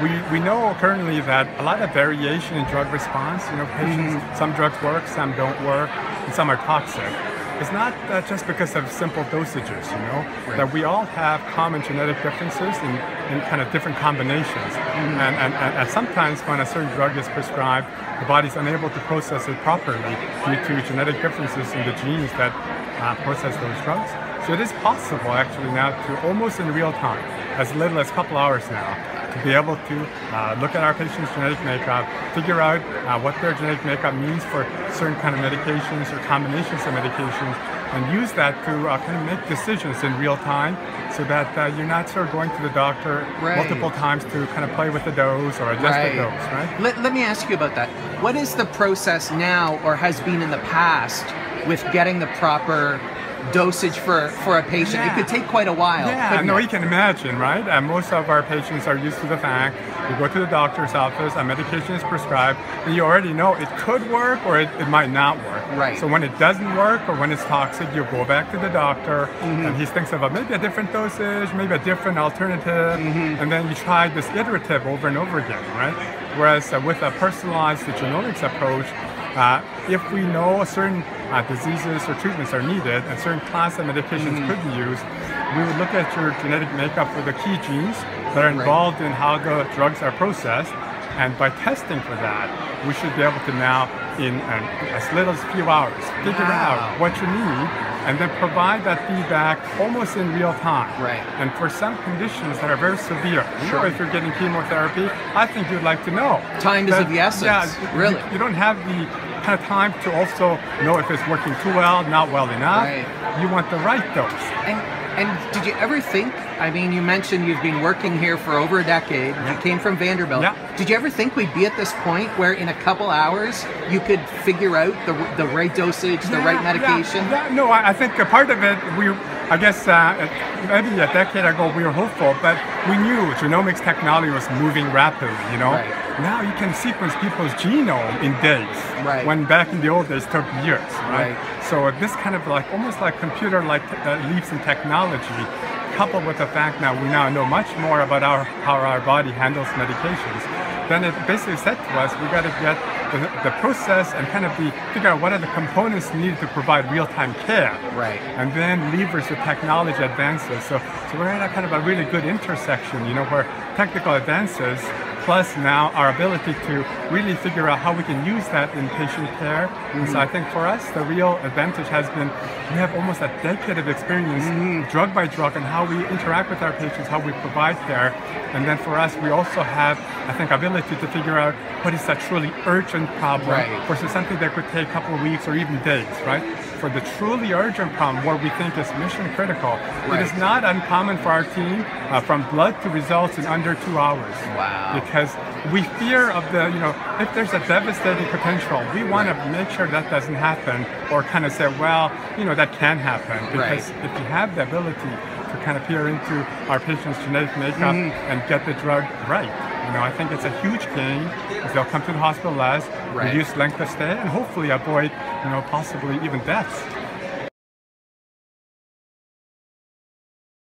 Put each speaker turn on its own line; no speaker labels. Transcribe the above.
we know currently that a lot of variation in drug response, patients, some drugs work, some don't work, and some are toxic. It's not just because of simple dosages, that we all have common genetic differences in kind of different combinations. And sometimes when a certain drug is prescribed, the body's unable to process it properly due to genetic differences in the genes that process those drugs. So it is possible actually now to almost in real time, as little as a couple hours now, to be able to look at our patient's genetic makeup, figure out what their genetic makeup means for certain kind of medications or combinations of medications, and use that to kind of make decisions in real time so that you're not sort of going to the doctor multiple times to kind of play with the dose or adjust the dose, right?
Let me ask you about that. What is the process now or has been in the past with getting the proper dosage for a patient?
Yeah.
It could take quite a while.
Yeah, no, you can imagine, right? And most of our patients are used to the fact you go to the doctor's office, a medication is prescribed, and you already know it could work or it might not work.
Right.
So when it doesn't work or when it's toxic, you go back to the doctor and he thinks of maybe a different dosage, maybe a different alternative, and then you try this iterative over and over again, right? Whereas with a personalized genomics approach, if we know certain diseases or treatments are needed and certain class of medications could be used, we would look at your genetic makeup for the key genes that are involved in how the drugs are processed, and by testing for that, we should be able to now, in as little as a few hours, figure out what you need and then provide that feedback almost in real time.
Right.
And for some conditions that are very severe, if you're getting chemotherapy, I think you'd like to know.
Time is of the essence.
Yeah,
really.
You don't have the kind of time to also know if it's working too well, not well enough.
Right.
You want the right dose.
And did you ever think, I mean, you mentioned you've been working here for over a decade. You came from Vanderbilt.
Yeah.
Did you ever think we'd be at this point where in a couple hours you could figure out the right dosage, the right medication?
No, I think a part of it, I guess maybe a decade ago we were hopeful, but we knew genomics technology was moving rapidly,
Right.
Now you can sequence people's genome in days,
Right.
when back in the old days it took years, right?
Right.
So this kind of almost like computer-like leaps in technology, coupled with the fact now we now know much more about how our body handles medications, then it basically said to us, we got to get the process and kind of figure out what are the components needed to provide real-time care.
Right.
And then leverage the technology advances. So we're at a kind of a really good intersection, where technical advances plus now our ability to really figure out how we can use that in patient care. And so I think for us, the real advantage has been we have almost a decade of experience drug by drug and how we interact with our patients, how we provide care. And then for us, we also have, I think, ability to figure out what is a truly urgent problem versus something that could take a couple of weeks or even days, right? For the truly urgent problem, what we think is mission critical, it is not uncommon for our team from blood to results in under 2 hours.
Wow.
Because we fear of if there's a devastating potential, we want to make sure that doesn't happen or kind of say, well, that can happen. Because if you have the ability to kind of peer into our patient's genetic makeup and get the drug right, I think it's a huge gain because they'll come to the hospital less, reduce length of stay, and hopefully avoid, possibly even deaths.